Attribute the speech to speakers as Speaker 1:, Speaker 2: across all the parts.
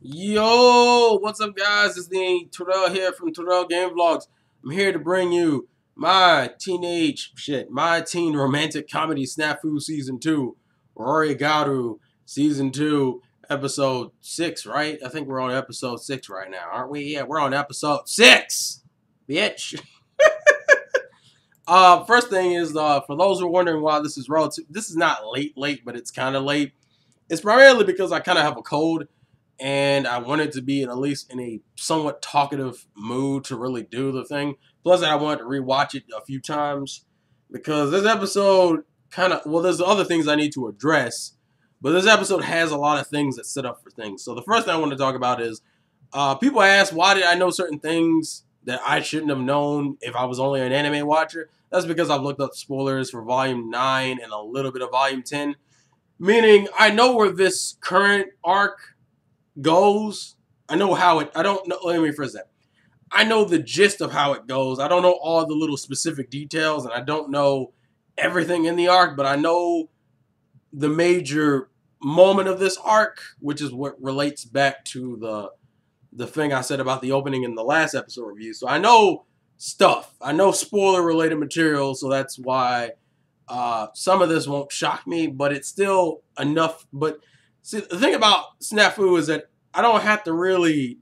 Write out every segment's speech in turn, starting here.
Speaker 1: Yo, what's up, guys? It's the Terrell here from Terrell Game Vlogs. I'm here to bring you my teen romantic comedy SNAFU Season 2, Rory Garu Season 2, Episode 6, right? I think we're on Episode 6 right now, aren't we? Yeah, we're on Episode 6, bitch. First thing is, for those who are wondering why this is not late, but it's kind of late. It's primarily because I kind of have a cold, and I wanted to be at least in a somewhat talkative mood to really do the thing. Plus, I wanted to rewatch it a few times because this episode there's other things I need to address, but this episode has a lot of things that set up for things. So the first thing I want to talk about is people ask, why did I know certain things that I shouldn't have known if I was only an anime watcher? That's because I've looked up spoilers for Volume 9 and a little bit of Volume 10. Meaning, I know where this current arc goes. I know how it, I don't know, let me rephrase that. I know the gist of how it goes. I don't know all the little specific details, and I don't know everything in the arc, but I know the major moment of this arc, which is what relates back to the thing I said about the opening in the last episode review. So I know stuff. I know spoiler-related material, so that's why some of this won't shock me, but it's still enough. But see, the thing about SNAFU is that I don't have to really...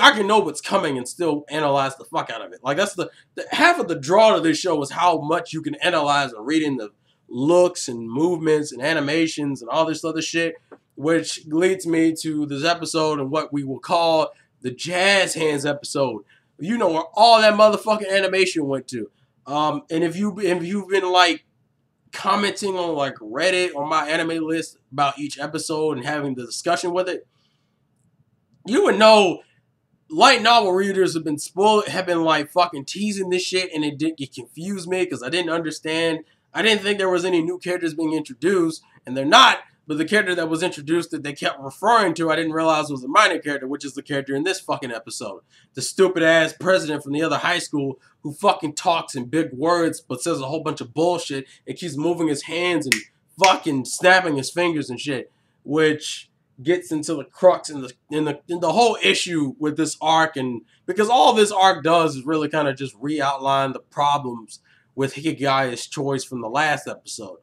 Speaker 1: I can know what's coming and still analyze the fuck out of it. Like, that's the half of the draw to this show is how much you can analyze and read in the looks and movements and animations and all this other shit, which leads me to this episode and what we will call the Jazz Hands episode. You know where all that motherfucking animation went to. And if you've been like commenting on like Reddit or my anime list about each episode and having the discussion with it, you would know light novel readers have been like fucking teasing this shit, and it confused me because I didn't understand. I didn't think there was any new characters being introduced, and they're not. But the character that was introduced that they kept referring to, I didn't realize was a minor character, which is the character in this fucking episode. The stupid ass president from the other high school who fucking talks in big words but says a whole bunch of bullshit and keeps moving his hands and fucking snapping his fingers and shit, which gets into the crux in the whole issue with this arc. And because all this arc does is really kind of just re-outline the problems with Hikigaya's choice from the last episode.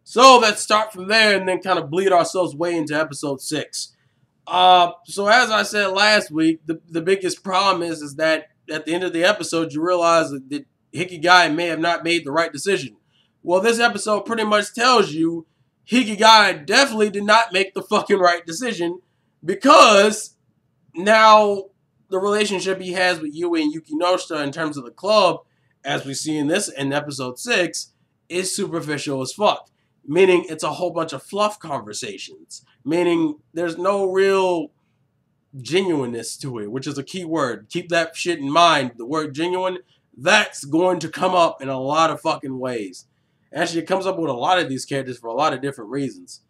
Speaker 1: So let's start from there and then kind of bleed ourselves way into episode 6. So as I said last week, the biggest problem is that at the end of the episode, you realize that Hikigaya may have not made the right decision. Well, this episode pretty much tells you Hikigaya definitely did not make the fucking right decision, because now the relationship he has with Yui and Yukinoshita in terms of the club, as we see in episode 6, is superficial as fuck. Meaning it's a whole bunch of fluff conversations. Meaning there's no real genuineness to it, which is a key word. Keep that shit in mind. The word genuine, that's going to come up in a lot of fucking ways. Actually, it comes up with a lot of these characters for a lot of different reasons.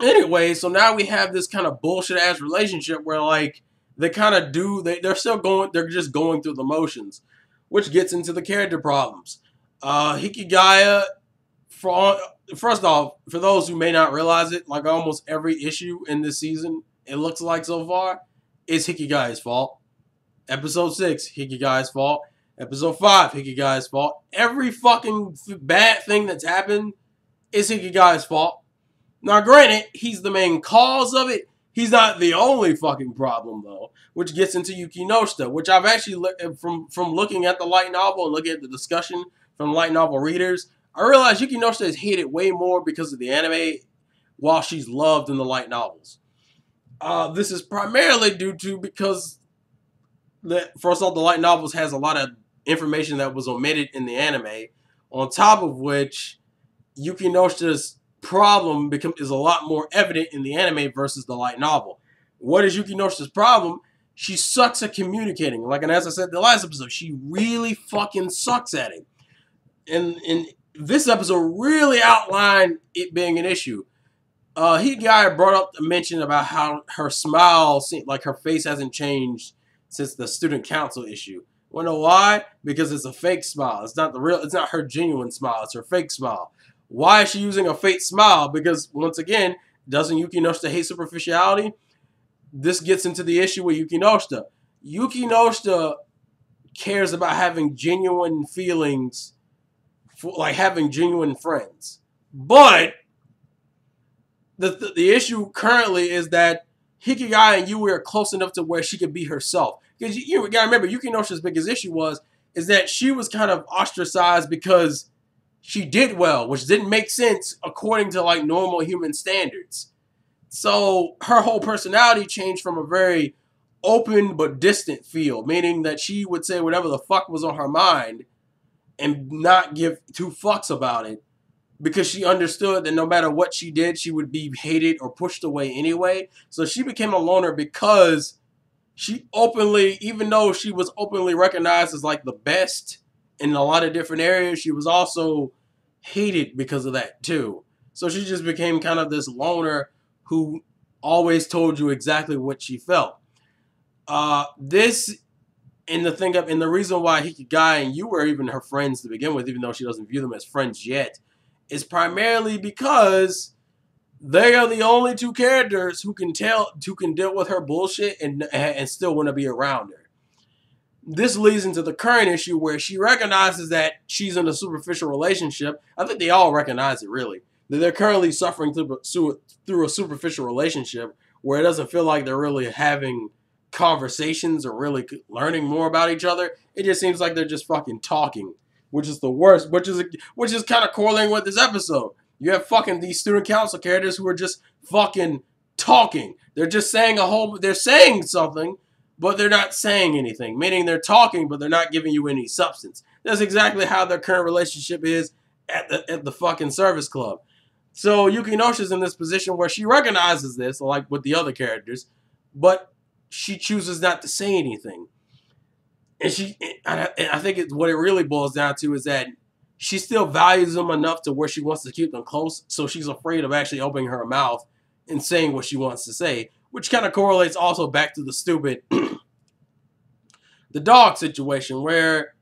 Speaker 1: Anyway, so now we have this kind of bullshit-ass relationship where, like, they kind of they're just going through the motions, which gets into the character problems. Hikigaya, first off, for those who may not realize it, like almost every issue in this season, it looks like so far, is Hikigaya's fault. Episode 6, Hikigaya's fault. Episode 5, Hikigaya's fault. Every fucking bad thing that's happened is Hikigaya's fault. Now, granted, he's the main cause of it. He's not the only fucking problem, though, which gets into Yukinoshita, which I've actually, from looking at the light novel and looking at the discussion from light novel readers, I realized Yukinoshita is hated way more because of the anime, while she's loved in the light novels. This is primarily due to because, first off, the light novels has a lot of information that was omitted in the anime, on top of which Yukinoshita's problem is a lot more evident in the anime versus the light novel. What is Yukinoshita's problem? She sucks at communicating. Like, and as I said in the last episode, she really fucking sucks at it. And this episode really outlined it being an issue. Hikigaya brought up the mention about how her smile seemed like her face hasn't changed since the student council issue. Wanna know why? Because it's a fake smile. It's not her genuine smile. It's her fake smile. Why is she using a fake smile? Because, once again, doesn't Yukinoshita hate superficiality? This gets into the issue with Yukinoshita. Yukinoshita cares about having genuine feelings, like having genuine friends. But the issue currently is that Hikigaya and Yui are close enough to where she could be herself. Because you gotta remember, Yukinoshita's biggest issue is that she was kind of ostracized because she did well, which didn't make sense according to like normal human standards. So her whole personality changed from a very open but distant feel, meaning that she would say whatever the fuck was on her mind and not give two fucks about it, because she understood that no matter what she did, she would be hated or pushed away anyway. So she became a loner because she openly, even though she was openly recognized as like the best in a lot of different areas, she was also hated because of that too. So she just became kind of this loner who always told you exactly what she felt. This and the reason why Hikigaya and you were even her friends to begin with, even though she doesn't view them as friends yet, is primarily because they are the only two characters who can deal with her bullshit and still want to be around her. This leads into the current issue where she recognizes that she's in a superficial relationship. I think they all recognize it, really. That they're currently suffering through a superficial relationship where it doesn't feel like they're really having conversations or really learning more about each other. It just seems like they're just fucking talking, which is the worst, which is kind of correlating with this episode. You have fucking these student council characters who are just fucking talking. They're just saying they're saying something, but they're not saying anything. Meaning they're talking, but they're not giving you any substance. That's exactly how their current relationship is at the fucking service club. So Yukinoshi's in this position where she recognizes this, like with the other characters, but she chooses not to say anything. And I think what it really boils down to is that she still values them enough to where she wants to keep them close, so she's afraid of actually opening her mouth and saying what she wants to say, which kind of correlates also back to the stupid the dog situation, where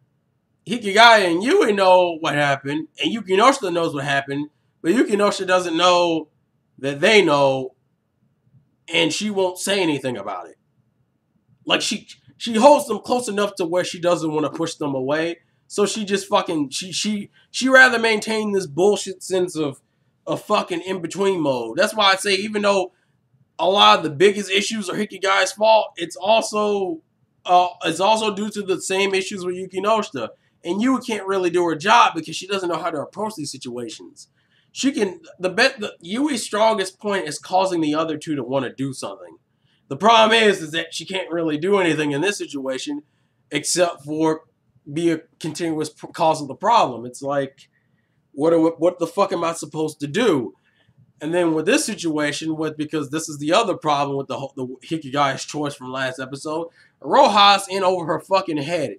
Speaker 1: Hikigaya and Yui know what happened, and Yukinoshita knows what happened, but Yukinoshita doesn't know that they know, and she won't say anything about it. Like, she holds them close enough to where she doesn't want to push them away, so she just fucking, she rather maintain this bullshit sense of a fucking in-between mode. That's why I say, even though a lot of the biggest issues are Hikigaya's fault, it's also due to the same issues with Yukinoshita. And Yui can't really do her job because she doesn't know how to approach these situations. Yui's strongest point is causing the other two to want to do something. The problem is that she can't really do anything in this situation except for be a continuous cause of the problem. It's like, what the fuck am I supposed to do? And then with this situation, because this is the other problem with the Hikigaya's choice from last episode, Roja's in over her fucking head.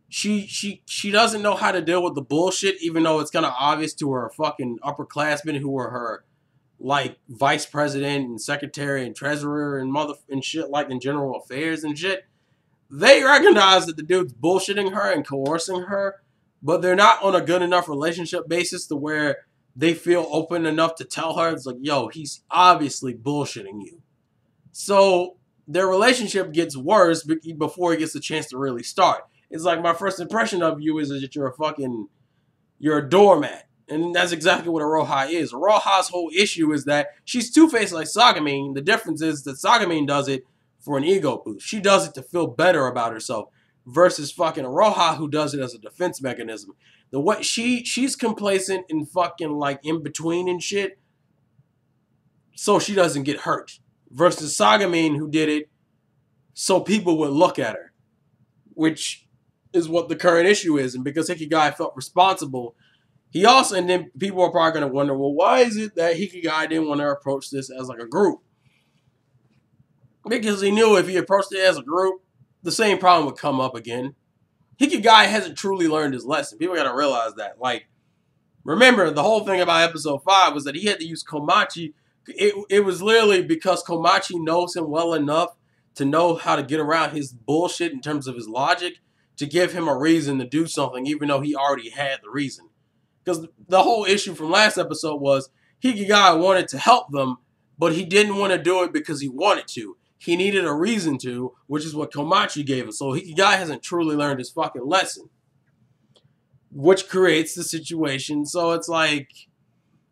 Speaker 1: She doesn't know how to deal with the bullshit, even though it's kind of obvious to her fucking upperclassmen who are her like vice president and secretary and treasurer and shit, like in general affairs and shit. They recognize that the dude's bullshitting her and coercing her, but they're not on a good enough relationship basis to where they feel open enough to tell her, it's like, yo, he's obviously bullshitting you. So their relationship gets worse before he gets a chance to really start. It's like, my first impression of you is that you're a doormat. And that's exactly what a Roja is. Roja's whole issue is that she's two-faced like Sagamine. The difference is that Sagamine does it for an ego boost. She does it to feel better about herself versus fucking Roja, who does it as a defense mechanism. She's complacent and fucking like in between and shit, so she doesn't get hurt. Versus Sagamine, who did it so people would look at her, which is what the current issue is. And because Hikigaya felt responsible, and then people are probably going to wonder, well, why is it that Hikigaya didn't want to approach this as like a group? Because he knew if he approached it as a group, the same problem would come up again. Hikigaya hasn't truly learned his lesson. People got to realize that. Like, remember, the whole thing about episode 5 was that he had to use Komachi. It was literally because Komachi knows him well enough to know how to get around his bullshit in terms of his logic to give him a reason to do something, even though he already had the reason. Because the whole issue from last episode was Hikigaya wanted to help them, but he didn't want to do it because he wanted to. He needed a reason to, which is what Komachi gave us. So Hikigaya hasn't truly learned his fucking lesson, which creates the situation. So it's like,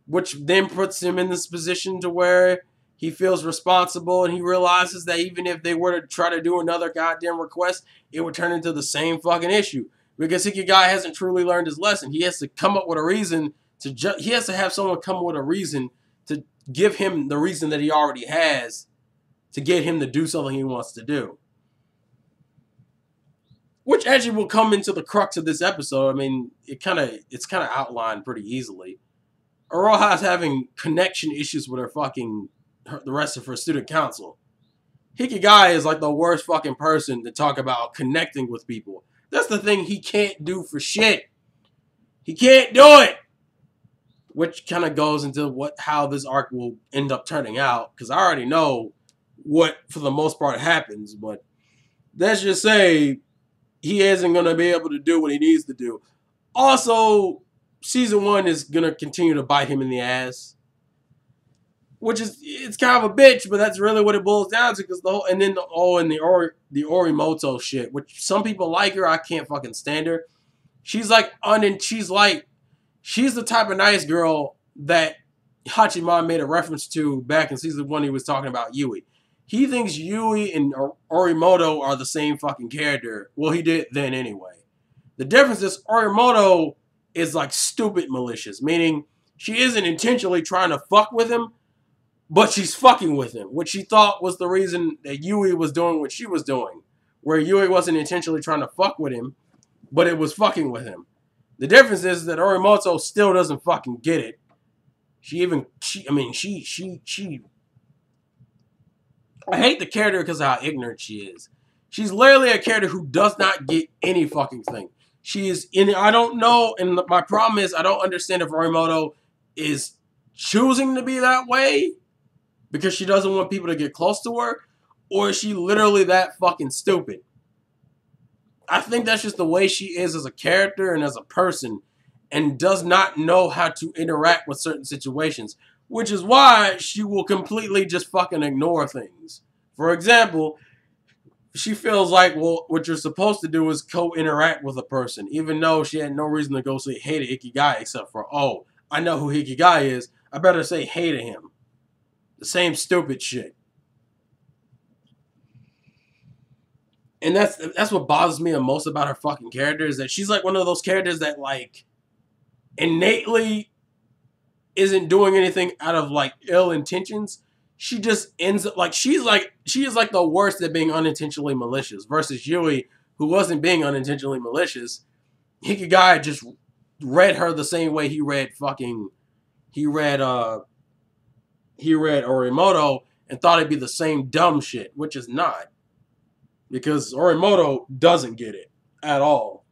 Speaker 1: which then puts him in this position to where he feels responsible, and he realizes that even if they were to try to do another goddamn request, it would turn into the same fucking issue. Because Hikigaya hasn't truly learned his lesson. He has to come up with a reason to he has to have someone come up with a reason to give him the reason that he already has to get him to do something he wants to do. Which actually will come into the crux of this episode. I mean, it's kind of outlined pretty easily. Aroha's having connection issues with the rest of her student council. Hikigaya is like the worst fucking person to talk about connecting with people. That's the thing he can't do for shit. He can't do it. Which kind of goes into how this arc will end up turning out. Because I already know what, for the most part, happens. But let's just say he isn't going to be able to do what he needs to do. Also, Season 1 is going to continue to bite him in the ass. Which is, it's kind of a bitch, but that's really what it boils down to. Because the Orimoto shit, which some people like her, I can't fucking stand her. She's like, she's the type of nice girl that Hachiman made a reference to back in Season 1. He was talking about Yui. He thinks Yui and Orimoto are the same fucking character. Well, he did then anyway. The difference is Orimoto is like stupid malicious, meaning she isn't intentionally trying to fuck with him, but she's fucking with him, which she thought was the reason that Yui was doing what she was doing, where Yui wasn't intentionally trying to fuck with him, but it was fucking with him. The difference is that Orimoto still doesn't fucking get it. I hate the character because of how ignorant she is. She's literally a character who does not get any fucking thing. I don't know, and my problem is I don't understand if Orimoto is choosing to be that way because she doesn't want people to get close to her, or is she literally that fucking stupid? I think that's just the way she is as a character and as a person, and does not know how to interact with certain situations, which is why she will completely just fucking ignore things. For example, she feels like, well, what you're supposed to do is co-interact with a person, even though she had no reason to go say hey to Hikigaya except for, oh, I know who Hikigaya is, I better say hey to him. The same stupid shit. And that's what bothers me the most about her fucking character, is that she's like one of those characters that like innately isn't doing anything out of like ill intentions. She just ends up like she is like the worst at being unintentionally malicious versus Yui, who wasn't being unintentionally malicious. Hikigaya just read her the same way he read Orimoto and thought it'd be the same dumb shit, which is not. Because Orimoto doesn't get it at all.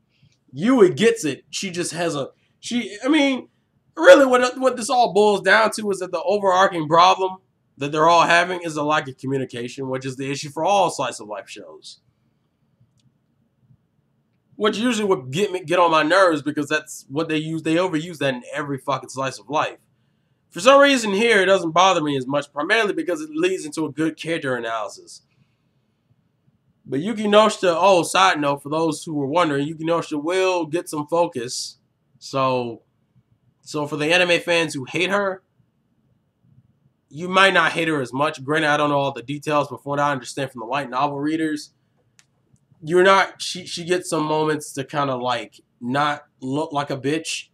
Speaker 1: Yui gets it. She just has really what this all boils down to is that the overarching problem that they're all having is a lack of communication, which is the issue for all slice of life shows. Which usually would get on my nerves because that's what they use. They overuse that in every fucking slice of life. For some reason here, it doesn't bother me as much, primarily because it leads into a good character analysis. But Yuki Noshita, side note, for those who were wondering, Yuki Noshita will get some focus. So for the anime fans who hate her, you might not hate her as much. Granted, I don't know all the details, but from what I understand from the light novel readers, she gets some moments to kind of like not look like a bitch.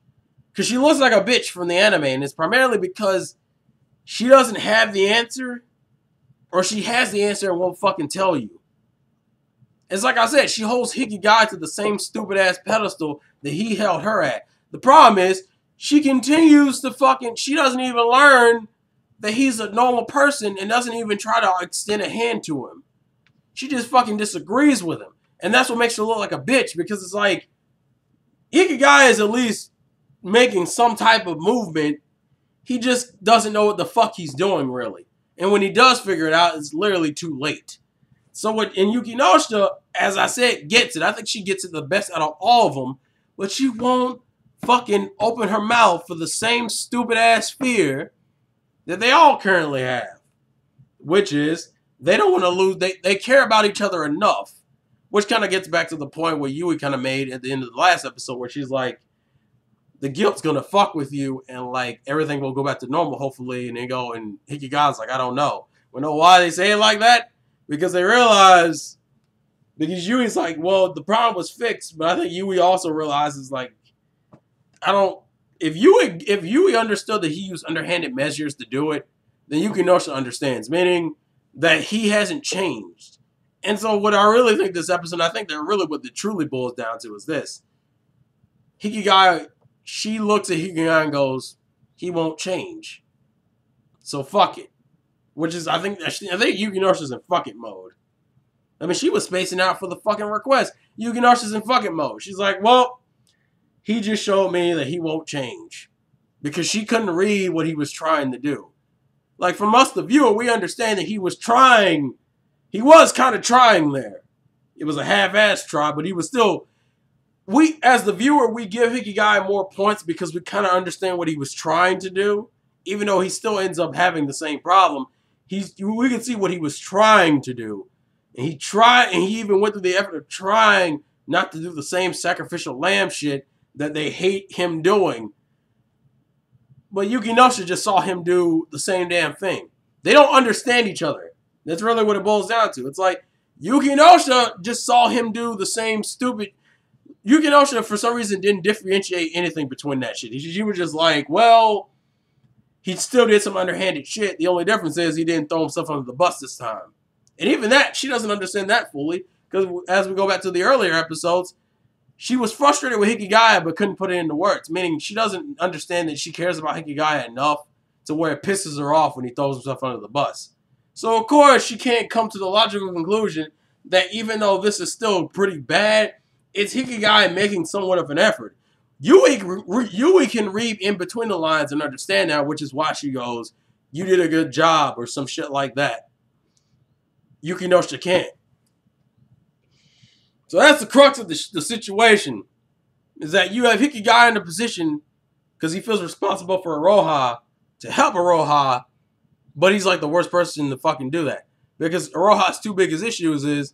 Speaker 1: Because she looks like a bitch from the anime, and it's primarily because she doesn't have the answer, or she has the answer and won't fucking tell you. It's like I said, she holds Hikigaya to the same stupid-ass pedestal that he held her at. The problem is, she continues to she doesn't even learn that he's a normal person and doesn't even try to extend a hand to him. She just fucking disagrees with him. And that's what makes her look like a bitch, because it's like, Hikigaya is at least making some type of movement. He just doesn't know what the fuck he's doing, really. And when he does figure it out, it's literally too late. So in Yuki Noshita, as I said, gets it. I think she gets it the best out of all of them. But she won't fucking open her mouth for the same stupid-ass fear that they all currently have. which is they don't want to lose. They care about each other enough, which kind of gets back to the point where Yui kind of made at the end of the last episode, where she's like, the guilt's gonna fuck with you, and like everything will go back to normal, hopefully. And they go, and Hikigaya's like, I don't know. We know why they say it like that, because they realize, because Yui's like, well, the problem was fixed, but I think Yui also realizes like, if Yui understood that he used underhanded measures to do it, then Yukinosha understands, meaning that he hasn't changed. And so what I really think this episode, I think that really what it truly boils down to is this. Hikigaya, she looks at Hikigaya and goes, he won't change. So fuck it. Which is, I think Yukinosha's in fuck it mode. I mean, she was spacing out for the fucking request. Yukinosha's in fuck it mode. She's like, well, he just showed me that he won't change. Because she couldn't read what he was trying to do. Like, from us, the viewer, we understand that he was trying. He was kind of trying there. It was a half-assed try, but he was still... We, as the viewer, we give Hikigaya more points because we kind of understand what he was trying to do. Even though he still ends up having the same problem. We can see what he was trying to do. And he tried, and he even went through the effort of trying not to do the same sacrificial lamb shit that they hate him doing. But Yukinosha just saw him do the same damn thing. They don't understand each other. That's really what it boils down to. It's like, Yukinosha just saw him do the same stupid... Yukinosha, for some reason, didn't differentiate anything between that shit. She was just like, well, he still did some underhanded shit. The only difference is he didn't throw himself under the bus this time. And even that, she doesn't understand that fully. Because as we go back to the earlier episodes, she was frustrated with Hikigaya but couldn't put it into words. Meaning she doesn't understand that she cares about Hikigaya enough to where it pisses her off when he throws himself under the bus. So, of course, she can't come to the logical conclusion that even though this is still pretty bad, it's Hikigaya making somewhat of an effort. Yui can read in between the lines and understand that, which is why she goes, you did a good job, or some shit like that. Yukinosha can't. So that's the crux of the situation, is that you have Hikigaya in a position, because he feels responsible for Aroha, to help Aroha, but he's like the worst person to fucking do that. Because Aroha's two biggest issues is,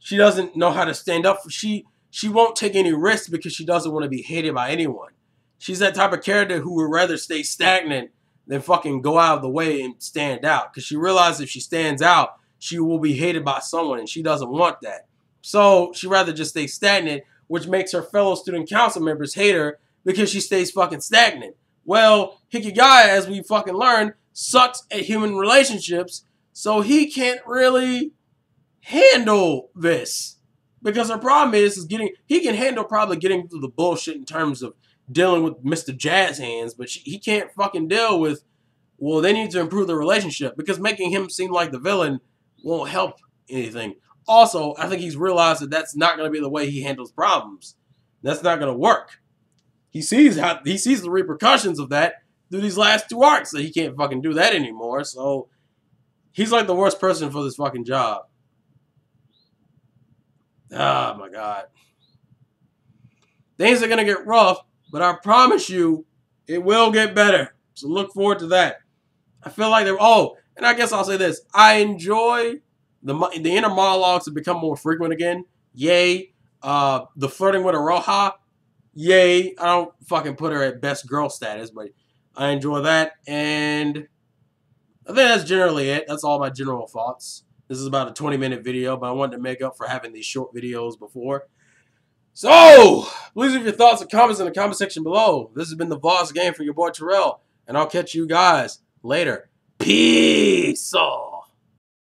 Speaker 1: she doesn't know how to stand up for, she won't take any risks because she doesn't want to be hated by anyone. She's that type of character who would rather stay stagnant than fucking go out of the way and stand out. Because she realizes if she stands out, she will be hated by someone, and she doesn't want that. So she'd rather just stay stagnant, which makes her fellow student council members hate her because she stays fucking stagnant. Well, Hikigaya, as we fucking learned, sucks at human relationships, so he can't really handle this. Because her problem is he can handle probably getting through the bullshit in terms of dealing with Mr. Jazz Hands, but he can't fucking deal with, well, they need to improve the relationship, because making him seem like the villain won't help anything. Also, I think he's realized that that's not going to be the way he handles problems. That's not going to work. He sees the repercussions of that through these last two arcs, that he can't fucking do that anymore, so he's like the worst person for this fucking job. Oh my god. Things are going to get rough, but I promise you, it will get better. So look forward to that. I feel like and I guess I'll say this. I enjoy the inner monologues have become more frequent again. Yay. The flirting with Aroha. Yay. I don't fucking put her at best girl status, but I enjoy that. And I think that's generally it. That's all my general thoughts. This is about a 20-minute video, but I wanted to make up for having these short videos before. So, please leave your thoughts and comments in the comment section below. This has been the Vlogs Game from your boy Terrell, and I'll catch you guys later. Peace.